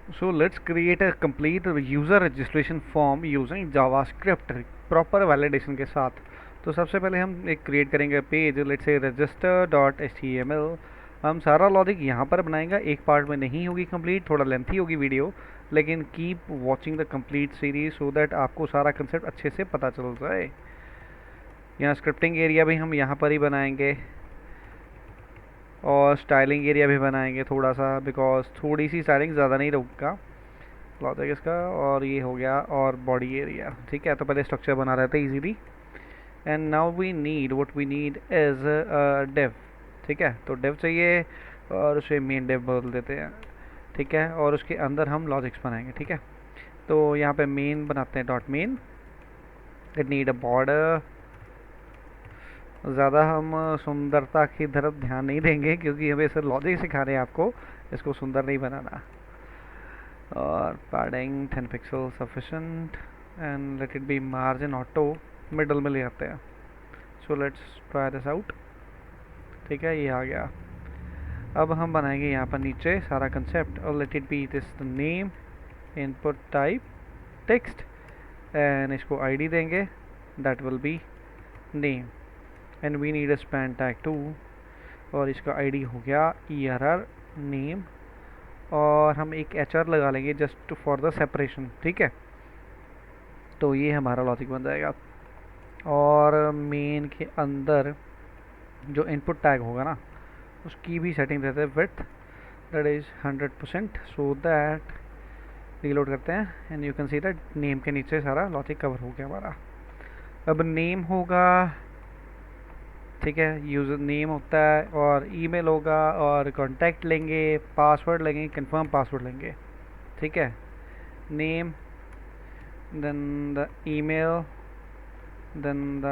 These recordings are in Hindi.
So let's create a complete user registration form using JavaScript proper validation के साथ। तो सबसे पहले हम एक क्रिएट करेंगे पेज, लेट्स से register.html। हम सारा लॉजिक यहाँ पर बनाएंगे, एक पार्ट में नहीं होगी कंप्लीट, थोड़ा लेंथी होगी वीडियो, लेकिन keep watching the complete series so that आपको सारा कंसेप्ट अच्छे से पता चल जाए। यहाँ स्क्रिप्टिंग एरिया भी हम यहाँ पर ही बनाएंगे और स्टाइलिंग एरिया भी बनाएंगे थोड़ा सा, बिकॉज थोड़ी सी स्टाइलिंग ज़्यादा नहीं रुका लॉजिक इसका। और ये हो गया, और बॉडी एरिया। ठीक है, तो पहले स्ट्रक्चर बना रहे थे easily. And now we need what we need is div. ठीक है, तो डेव चाहिए और उसे मेन डेव बोल देते हैं। ठीक है, और उसके अंदर हम लॉजिक्स बनाएंगे। ठीक है, तो यहाँ पे मेन बनाते हैं dot main. It need a border. ज़्यादा हम सुंदरता की तरफ ध्यान नहीं देंगे क्योंकि हमें सिर्फ लॉजिक सिखा रहे हैं आपको, इसको सुंदर नहीं बनाना। और padding 10 pixel sufficient and let it B margin auto, middle में ले आते हैं। So let's try this out. ठीक है, ये आ गया। अब हम बनाएंगे यहाँ पर नीचे सारा कंसेप्ट, और let it be this name, input type text, and इसको आईडी देंगे, that will be name, and we need a span tag too, और इसका आईडी हो गया ERR नेम, और हम एक HR लगा लेंगे जस्ट फॉर द सेपरेशन। ठीक है, तो ये हमारा लॉजिक बन जाएगा। और मेन के अंदर जो इनपुट टैग होगा ना, उसकी भी सेटिंग रहते हैं width, that is 100%, so that reload करते हैं and you can see that name के नीचे सारा लॉजिक कवर हो गया हमारा। अब नेम होगा, ठीक है, यूज़र नेम होता है, और ईमेल होगा, और कॉन्टैक्ट लेंगे, पासवर्ड लेंगे, कंफर्म पासवर्ड लेंगे। ठीक है, name, then the email, then the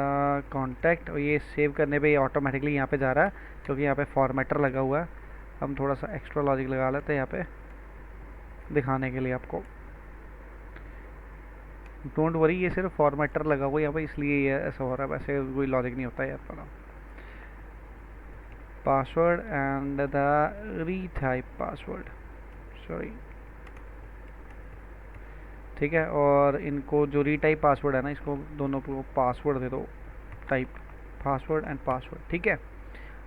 contact. और ये सेव करने पे ये ऑटोमेटिकली यहाँ पे जा रहा है क्योंकि यहाँ पे फॉर्मेटर लगा हुआ है। हम थोड़ा सा एक्स्ट्रा लॉजिक लगा लेते हैं यहाँ पे दिखाने के लिए आपको। डोंट वरी, ये सिर्फ फॉर्मेटर लगा हुआ है यहाँ पे, इसलिए ये ऐसा हो रहा है, वैसे कोई लॉजिक नहीं होता है यार पर। Password and the retype password, sorry. ठीक है, और इनको जो रीटाइप पासवर्ड है ना, इसको दोनों को पासवर्ड दे दो, टाइप पासवर्ड एंड पासवर्ड। ठीक है,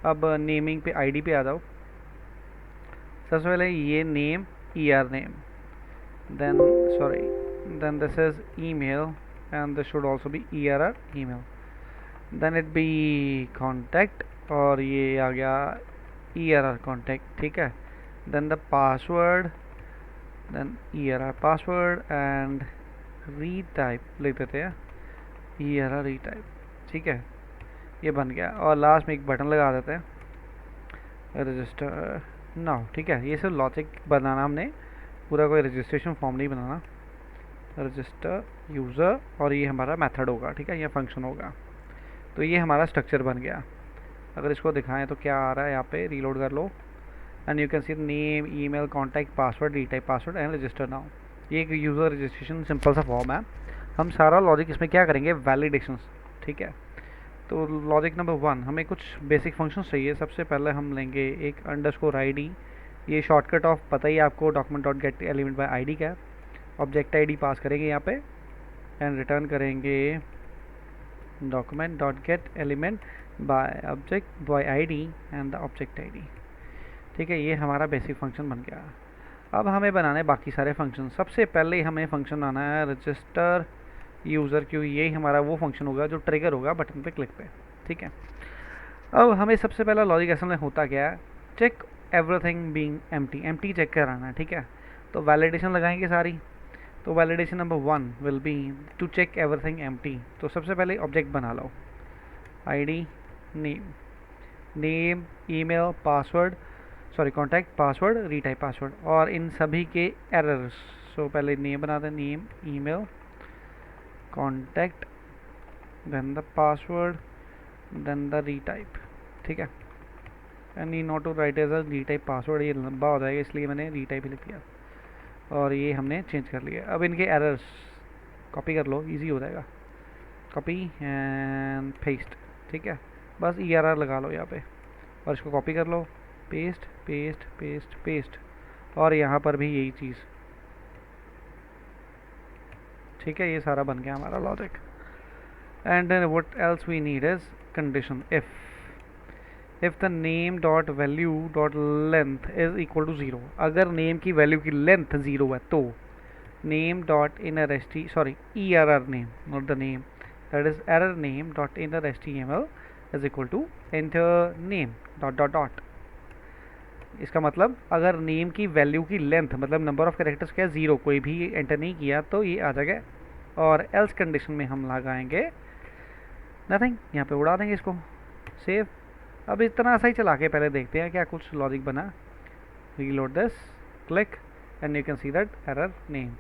अब नेमिंग पे आईडी पे आ जाओ। सबसे पहले ये name ER name, then sorry, then this is email and this should also be ERR email, then it be contact, और ये आ गया ERR contact। ठीक है, then the password, then ERR password and retype लिख देते हैं, ERR retype। ठीक है, ये बन गया, और लास्ट में एक बटन लगा देते हैं रजिस्टर नाउ। ठीक है, ये सब लॉजिक बनाना हमने, पूरा कोई रजिस्ट्रेशन फॉर्म नहीं बनाना। रजिस्टर यूज़र, और ये हमारा मेथड होगा। ठीक है, ये फंक्शन होगा। तो ये हमारा स्ट्रक्चर बन गया। अगर इसको दिखाएं तो क्या आ रहा है, यहाँ पे रीलोड कर लो and you can see name, email, contact, password, retype password and register now. ये एक यूज़र रजिस्ट्रेशन सिंपल सा फॉर्म है। हम सारा लॉजिक इसमें क्या करेंगे, वैलिडेशंस। ठीक है, तो लॉजिक नंबर 1, हमें कुछ बेसिक फंक्शंस चाहिए। सबसे पहले हम लेंगे एक अंडरस्कोर ID, ये शॉर्टकट ऑफ पता ही आपको document dot gate element by ID का है। ऑब्जेक्ट ID पास करेंगे यहाँ पे एंड रिटर्न करेंगे document dot gate element by object by ID and the object ID। ठीक है, ये हमारा बेसिक फंक्शन बन गया। अब हमें बनाने बाकी सारे फंक्शन। सबसे पहले हमें फंक्शन आना है रजिस्टर यूज़र क्यों, यही हमारा वो फंक्शन होगा जो ट्रिगर होगा बटन पे क्लिक पे। ठीक है, अब हमें सबसे पहला लॉजिक असल में होता क्या है, check everything being empty, empty check कराना है। ठीक है, तो वैलिडेशन लगाएंगे सारी। तो validation number 1 will be to check everything empty. तो सबसे पहले ऑब्जेक्ट बना लो, ID name, name, email, password, sorry contact, password, retype password, और इन सभी के एरर्स। सो पहले नेम बना दें, name, email, contact, then the password, then the retype. ठीक है, need not to write as a retype password, ये लंबा हो जाएगा इसलिए मैंने रीटाइप ही लिख दिया, और ये हमने चेंज कर लिया। अब इनके एरर्स कॉपी कर लो, इजी हो जाएगा, कॉपी एंड पेस्ट। ठीक है, बस ERR लगा लो यहाँ पे और इसको कॉपी कर लो, पेस्ट पेस्ट पेस्ट पेस्ट, और यहाँ पर भी यही चीज़ ठीक है, ये सारा बन गया हमारा logic. And what else we need is condition if the name dot value dot length is equal to 0, अगर नेम की वैल्यू की लेंथ 0 है तो name dot inner st sorry error name, not the name, that is error name dot inner html is equal to enter name dot dot dot। इसका मतलब अगर नेम की वैल्यू की लेंथ मतलब नंबर ऑफ कैरेक्टर्स क्या है 0, कोई भी एंटर नहीं किया तो ये आ जाएगा। और एल्स कंडीशन में हम लगाएंगे नथिंग, यहाँ पे उड़ा देंगे इसको, सेव। अब इतना सा ही चला के पहले देखते हैं क्या कुछ लॉजिक बना। Reload this, click and you can see that error name.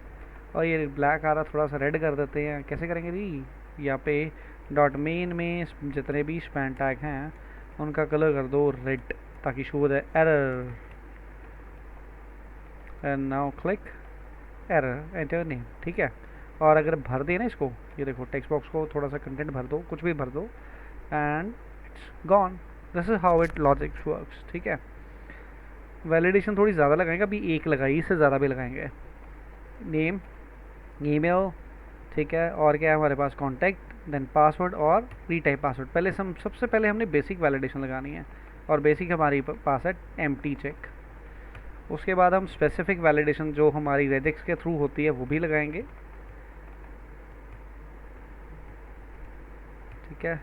और ये ब्लैक आ रहा, थोड़ा सा रेड कर देते हैं। कैसे करेंगे जी, यहाँ पे डॉट मेन में जितने भी स्पैन टैग हैं उनका कलर कर दो रेड, ताकि show they error. And now click error enter name, ठीक है। और अगर भर दें ना इसको, ये देखो टेक्स्ट बॉक्स को थोड़ा सा कंटेंट भर दो, कुछ भी भर दो and it's gone. This is how it logic works, ठीक है। वैलिडेशन थोड़ी ज़्यादा लगाएंगे, अभी एक लगाई, इससे ज़्यादा भी लगाएंगे। नेम, ईमेल, ठीक है। और क्या है हमारे पास, कॉन्टैक्ट, देन पासवर्ड और रीटाइप पासवर्ड। पहले सबसे पहले हमने बेसिक वैलिडेशन लगानी है, और बेसिक हमारी पास है एम्प्टी चेक। उसके बाद हम स्पेसिफिक वैलिडेशन जो हमारी रेजिक्स के थ्रू होती है वो भी लगाएंगे, ठीक है।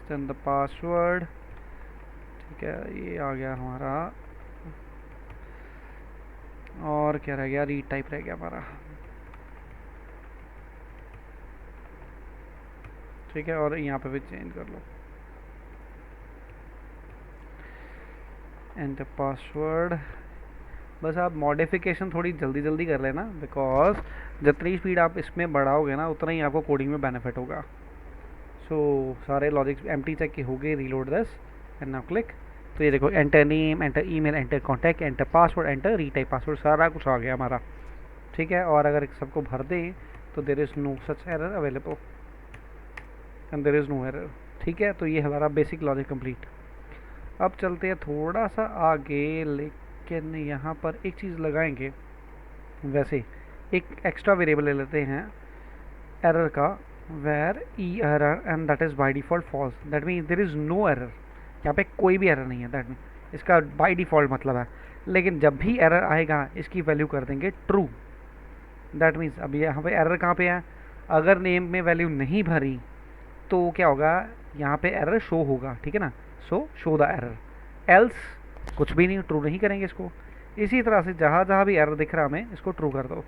देन द पासवर्ड, ठीक है, ये आ गया हमारा। और क्या रह गया, रीटाइप रह गया हमारा, ठीक है। और यहाँ पे भी चेंज कर लो, एंटर पासवर्ड। बस आप मॉडिफिकेशन थोड़ी जल्दी जल्दी कर लेना, बिकॉज जितनी स्पीड आप इसमें बढ़ाओगे ना उतना ही आपको कोडिंग में बेनिफिट होगा। सो सारे लॉजिक्स एम्प्टी चेक के हो गए। Reload this and now click. तो ये देखो, enter name, enter email, enter contact, enter password, enter retype password, सारा कुछ आ गया हमारा, ठीक है। और अगर सबको भर दें तो there is no such error available and there is no error, ठीक है। तो ये हमारा बेसिक लॉजिक कंप्लीट। अब चलते हैं थोड़ा सा आगे, लेकिन यहाँ पर एक चीज़ लगाएंगे। वैसे एक एक्स्ट्रा वेरिएबल ले लेते हैं एरर का, where e error and that is by default false. That mean there is no error, यहाँ पे कोई भी एरर नहीं है, दैट मीन इसका बाय डिफ़ॉल्ट मतलब है। लेकिन जब भी एरर आएगा इसकी वैल्यू कर देंगे ट्रू। दैट मीन्स अब यहाँ पे एरर कहाँ पे है, अगर नेम में वैल्यू नहीं भरी तो क्या होगा, यहाँ पे एरर शो होगा, ठीक है ना। सो शो द एरर, एल्स कुछ भी नहीं, ट्रू नहीं करेंगे इसको। इसी तरह से जहाँ जहाँ भी एरर दिख रहा हमें इसको ट्रू कर दो।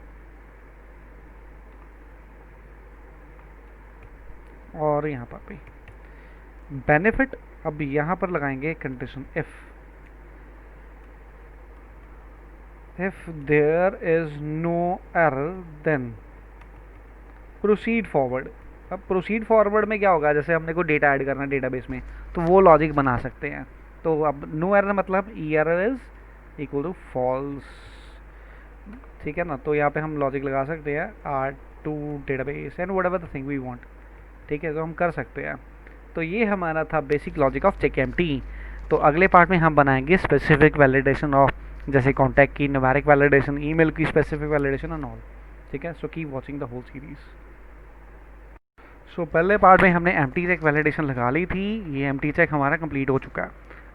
और यहाँ पर भी बेनिफिट, अब यहाँ पर लगाएंगे condition if there is no error then proceed forward. अब प्रोसीड फॉरवर्ड में क्या होगा, जैसे हमने कोई डेटा ऐड करना है डेटाबेस में तो वो लॉजिक बना सकते हैं। तो अब नो एरर मतलब e error is equal to false, ठीक है ना। तो यहाँ पे हम लॉजिक लगा सकते हैं or to database and whatever the thing we want, ठीक है। तो हम कर सकते हैं। तो ये हमारा था basic logic of check empty. तो अगले पार्ट में हम बनाएंगे स्पेसिफिक वैलिडेशन ऑफ, जैसे कॉन्टैक्ट की न्यूमेरिक वैलिडेशन, ईमेल की स्पेसिफिक वैलिडेशन एंड ऑल, ठीक है। So keep watching the whole series. So पहले पार्ट में हमने एम्प्टी चेक वैलिडेशन लगा ली थी, ये एम्प्टी चेक हमारा कंप्लीट हो चुका है।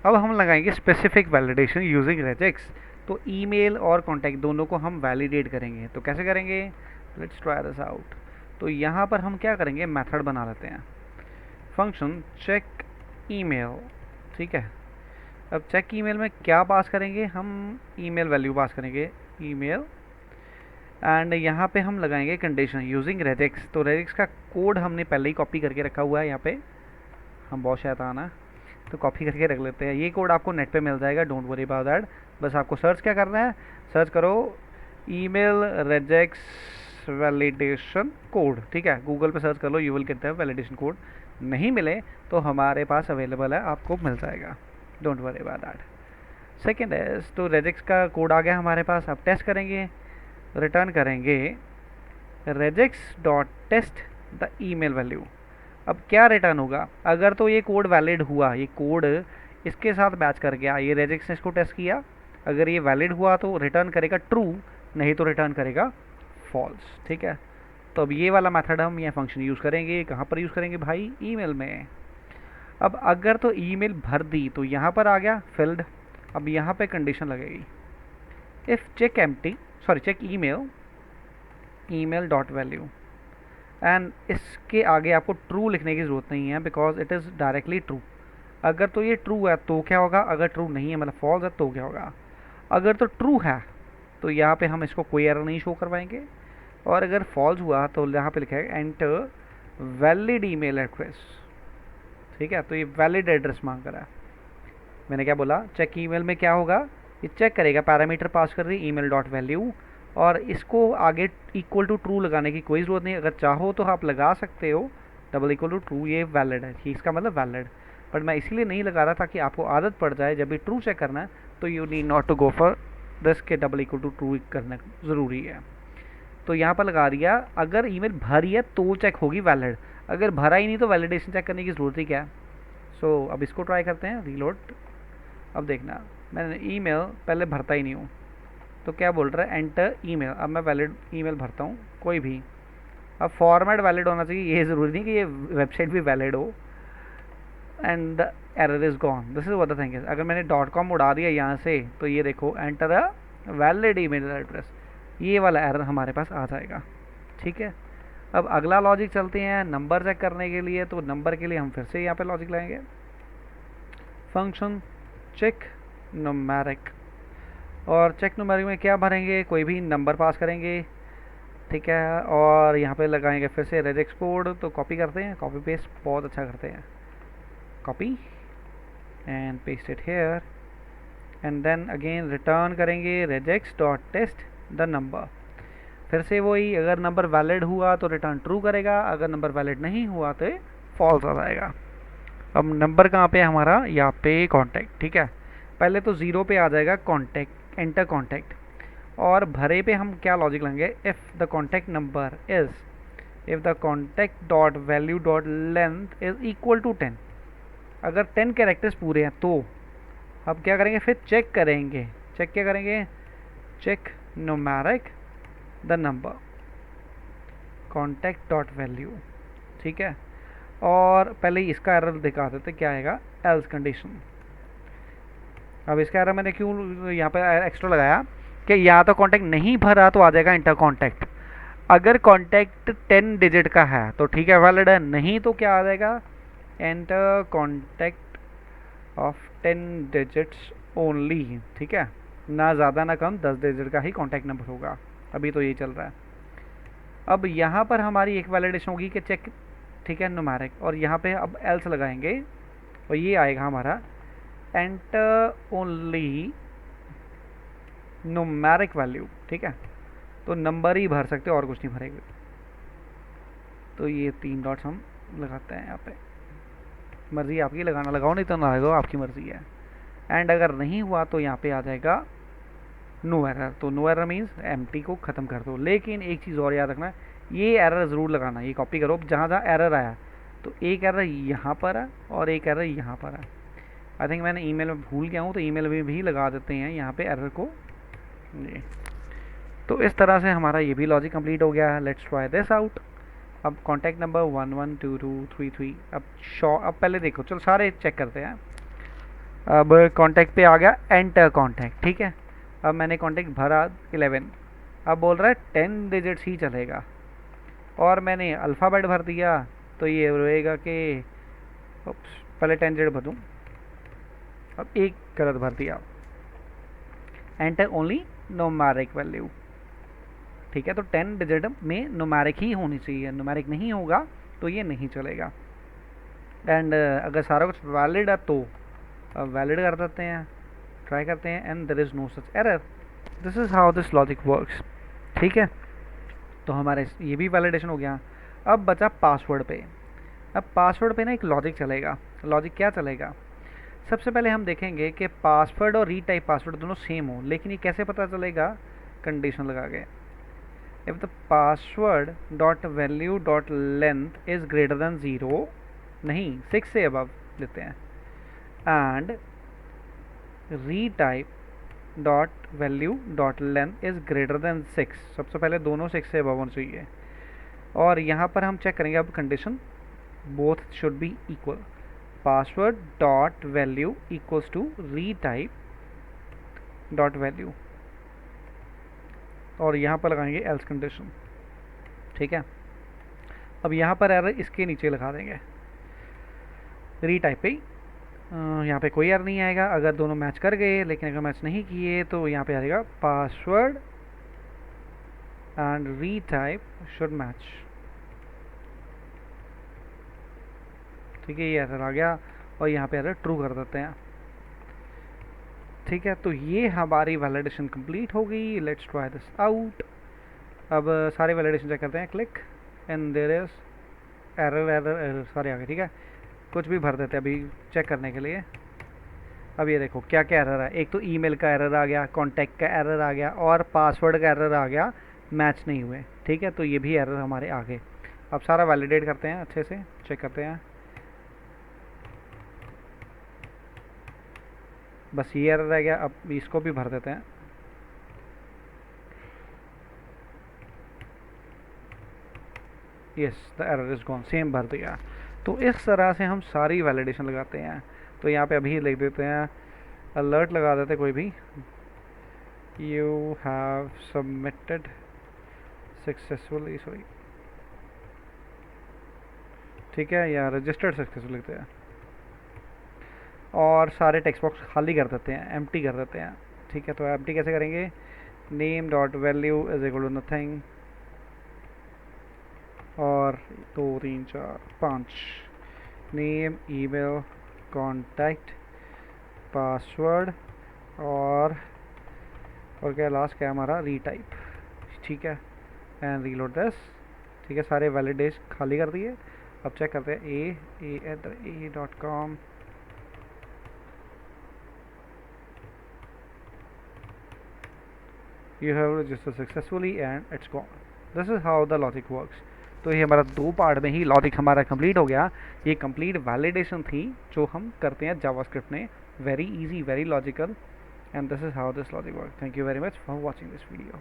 अब हम लगाएंगे स्पेसिफिक वैलिडेशन यूजिंग रेजिक्स। तो ईमेल और कॉन्टैक्ट दोनों को हम वैलिडेट करेंगे। तो कैसे करेंगे, लेट्स ट्राई दिस आउट। तो यहाँ पर हम क्या करेंगे, मेथड बना लेते हैं, फंक्शन चेक ईमेल, ठीक है। अब चेक ईमेल में क्या पास करेंगे, हम ईमेल वैल्यू पास करेंगे, ईमेल, एंड यहाँ पे हम लगाएंगे कंडीशन यूजिंग रेजिक्स। तो रेजिक्स का कोड हमने पहले ही कॉपी करके रखा हुआ है, यहाँ पे हम बहुत शैतान है तो कॉपी करके रख लेते हैं। ये कोड आपको नेट पे मिल जाएगा, डोंट वरी अबाउट दैट। बस आपको सर्च क्या करना है, सर्च करो ईमेल रेजिक्स वैलिडेशन कोड, ठीक है। गूगल पे सर्च कर लो, you will get the validation code. नहीं मिले तो हमारे पास अवेलेबल है, आपको मिल जाएगा, don't worry about that. Second है, तो रेजिक्स का कोड आ गया हमारे पास। अब टेस्ट करेंगे, रिटर्न करेंगे regex dot test the email value. अब क्या रिटर्न होगा, अगर तो ये कोड वैलिड हुआ, ये कोड इसके साथ मैच कर गया, ये रेजिक्स ने इसको टेस्ट किया, अगर ये वैलिड हुआ तो रिटर्न करेगा ट्रू, नहीं तो रिटर्न करेगा फॉल्स। ठीक है, तो अब ये वाला मेथड हम ये फंक्शन यूज़ करेंगे। कहाँ पर यूज़ करेंगे भाई? ईमेल में। अब अगर तो ईमेल भर दी तो यहाँ पर आ गया फिल्ड। अब यहाँ पे कंडीशन लगेगी, if check empty, sorry check email, email dot value, and इसके आगे आपको ट्रू लिखने की ज़रूरत नहीं है because it is directly true. अगर तो ये ट्रू है तो क्या होगा, अगर ट्रू नहीं है मतलब फॉल्स है तो क्या होगा। अगर तो ट्रू है तो यहाँ पे हम इसको कोई एरर नहीं शो करवाएंगे, और अगर फॉल्स हुआ तो यहाँ पे लिखा है एंटर वैलिड ईमेल एड्रेस। ठीक है, तो ये वैलिड एड्रेस मांग रहा है। मैंने क्या बोला, चेक ईमेल में क्या होगा, ये चेक करेगा, पैरामीटर पास कर दी ईमेल डॉट वैल्यू, और इसको आगे इक्वल टू ट्रू लगाने की कोई ज़रूरत नहीं। अगर चाहो तो आप लगा सकते हो डबल इक्वल टू ट्रू, ये वैलिड है, इसका मतलब वैलिड। बट मैं इसीलिए नहीं लगा रहा था कि आपको आदत पड़ जाए जब भी ट्रू चेक करना है तो you need not to go for this के डबल इक्वल टू ट्रू करना ज़रूरी है। तो यहाँ पर लगा दिया, अगर ईमेल भरी है तो चेक होगी वैलिड, अगर भरा ही नहीं तो वैलिडेशन चेक करने की ज़रूरत ही क्या है। सो अब इसको ट्राई करते हैं, रीलोड। अब देखना, मैंने ईमेल पहले भरता ही नहीं हूँ तो क्या बोल रहा है, एंटर ईमेल। अब मैं वैलिड ईमेल भरता हूँ कोई भी। अब फॉर्मेट वैलिड होना चाहिए, ये ज़रूरी नहीं कि ये वेबसाइट भी वैलिड हो। And the error is gone, this is what the thing is. अगर मैंने .com उड़ा दिया यहाँ से तो ये देखो enter a valid email address, ये वाला एरर हमारे पास आ जाएगा। ठीक है, अब अगला लॉजिक चलते हैं नंबर चेक करने के लिए। तो नंबर के लिए हम फिर से यहाँ पे लॉजिक लाएंगे, फंक्शन चेक न्यूमेरिक, और चेक न्यूमेरिक में क्या भरेंगे, कोई भी नंबर पास करेंगे। ठीक है, और यहाँ पे लगाएंगे फिर से रेजेक्स कोड। तो कॉपी करते हैं, कॉपी पेस्ट बहुत अच्छा करते हैं, copy and paste it here, and then again return करेंगे regex dot test the number. फिर से वही, अगर नंबर वैलिड हुआ तो रिटर्न ट्रू करेगा, अगर नंबर वैलिड नहीं हुआ तो फॉल्स आ जाएगा। अब नंबर कहाँ पे है हमारा, यहाँ पे कॉन्टैक्ट। ठीक है, पहले तो ज़ीरो पे आ जाएगा कॉन्टैक्ट, एंटर कॉन्टैक्ट, और भरे पे हम क्या लॉजिक लेंगे, if the contact number is, if the contact dot value dot length is equal to 10, अगर 10 कैरेक्टर्स पूरे हैं तो अब क्या करेंगे, फिर चेक करेंगे। चेक क्या करेंगे, check numeric the number contact dot value. ठीक है, और पहले ही इसका एरर दिखा देते क्या आएगा, एल्स कंडीशन। अब इसका एरर मैंने क्यों यहाँ पे एक्स्ट्रा लगाया कि या तो कॉन्टैक्ट नहीं भरा तो आ जाएगा इंटर कॉन्टैक्ट, अगर कॉन्टैक्ट 10 डिजिट का है तो ठीक है वैलिड है, नहीं तो क्या आ जाएगा, enter contact of 10 digits only. ठीक है, ना ज़्यादा ना कम, 10 डिजिट का ही कॉन्टैक्ट नंबर होगा। अभी तो ये चल रहा है। अब यहाँ पर हमारी एक वैलिडेशन होगी कि चेक, ठीक है, न्यूमेरिक, और यहाँ पे अब एल्स लगाएंगे और ये आएगा हमारा एंटर ओनली न्यूमेरिक वैल्यू। ठीक है, तो नंबर ही भर सकते हो और कुछ नहीं भरेंगे। तो ये 3 डॉट्स हम लगाते हैं यहाँ पे, मर्जी आपकी, लगाना लगाओ नहीं तो ना लगाओ, आपकी मर्जी है। एंड अगर नहीं हुआ तो यहाँ पे आ जाएगा नो एरर। तो नो एरर मीन्स एम्प्टी को ख़त्म कर दो। लेकिन एक चीज़ और याद रखना, ये एरर ज़रूर लगाना, ये कॉपी करो, जहाँ जहाँ एरर आया तो एक एरर यहाँ पर है और एक एरर यहाँ पर है। आई थिंक मैंने ईमेल में भूल गया हूँ, तो ईमेल में भी लगा देते हैं यहाँ पे एरर को। जी, तो इस तरह से हमारा ये भी लॉजिक कंप्लीट हो गया है। Let's try this out. अब कॉन्टैक्ट नंबर 112233। अब पहले देखो, चलो सारे चेक करते हैं। अब कॉन्टैक्ट पे आ गया एंटर कॉन्टैक्ट। ठीक है, अब मैंने कॉन्टैक्ट भरा 11, अब बोल रहा है 10 डिजिट्स ही चलेगा, और मैंने अल्फ़ाबेट भर दिया तो ये रहेगा कि पहले 10 डिजिट भर दूँ, अब एक गलत भर दिया, एंटर ओनली न्यूमेरिक वैल्यू। ठीक है, तो 10 डिजिट में न्यूमेरिक ही होनी चाहिए, न्यूमेरिक नहीं होगा तो ये नहीं चलेगा। एंड अगर सारा कुछ वैलिड है तो वैलिड कर देते हैं, ट्राई करते हैं, and there is no such error. This is how this logic works. ठीक है, तो हमारे ये भी वैलिडेशन हो गया। अब बचा पासवर्ड पे। अब पासवर्ड पे ना एक लॉजिक चलेगा। लॉजिक क्या चलेगा, सबसे पहले हम देखेंगे कि पासवर्ड और रीटाइप पासवर्ड दोनों सेम हो, लेकिन ये कैसे पता चलेगा, कंडीशन लगा के, if the password dot value dot length is greater than 0, नहीं 6 से अबव लेते हैं, and retype dot value dot length is greater than 6, सबसे पहले दोनों 6 से अबव होना चाहिए। और यहाँ पर हम चेक करेंगे अब condition, both should be equal, password dot value equals to retype dot value, और यहाँ पर लगाएंगे एल्स कंडीशन। ठीक है, अब यहाँ पर एरर इसके नीचे लगा देंगे रीटाइप पे, यहाँ पे कोई एरर नहीं आएगा अगर दोनों मैच कर गए, लेकिन अगर मैच नहीं किए तो यहाँ पे आ जाएगा password and retype should match. ठीक है, ये एरर आ गया और यहाँ पे एरर ट्रू कर देते हैं। ठीक है, तो ये हमारी वैलिडेशन कंप्लीट हो गई। Let's try this out. अब सारे वैलिडेशन चेक करते हैं, click and there is error error error सारे आ गए। ठीक है, कुछ भी भर देते हैं अभी चेक करने के लिए। अब ये देखो क्या क्या एरर है, एक तो ईमेल का एरर आ गया, कॉन्टैक्ट का एरर आ गया और पासवर्ड का एरर आ गया, मैच नहीं हुए। ठीक है, तो ये भी एरर हमारे आ गए। अब सारा वैलिडेट करते हैं, अच्छे से चेक करते हैं। बस ये एरर रह गया, अब इसको भी भर देते हैं। Yes, the error is gone, same भर दिया। तो इस तरह से हम सारी वैलिडेशन लगाते हैं। तो यहाँ पे अभी लिख देते हैं, अलर्ट लगा देते कोई भी, you have submitted successfully, sorry, ठीक है, या रजिस्टर्ड सक्सेसफुल लिखते हैं और सारे टेक्स्ट बॉक्स खाली कर देते हैं, एम्प्टी कर देते हैं। ठीक है, तो एम्प्टी कैसे करेंगे, name dot value is equal to nothing और 2 3 4 5 नेम ईमेल कॉन्टैक्ट पासवर्ड और क्या लास्ट क्या हमारा रीटाइप। ठीक है, एंड रीलोड दिस। ठीक है, सारे वैलिडेट खाली कर दिए। अब चेक करते हैं a@a.com, you have registered successfully and it's gone. This is how the logic works. तो ये हमारा 2 पार्ट में ही लॉजिक हमारा कंप्लीट हो गया। ये कंप्लीट वैलिडेशन थी जो हम करते हैं जावास्क्रिप्ट में, very easy, very logical, and this is how this logic works. Thank you very much for watching this video.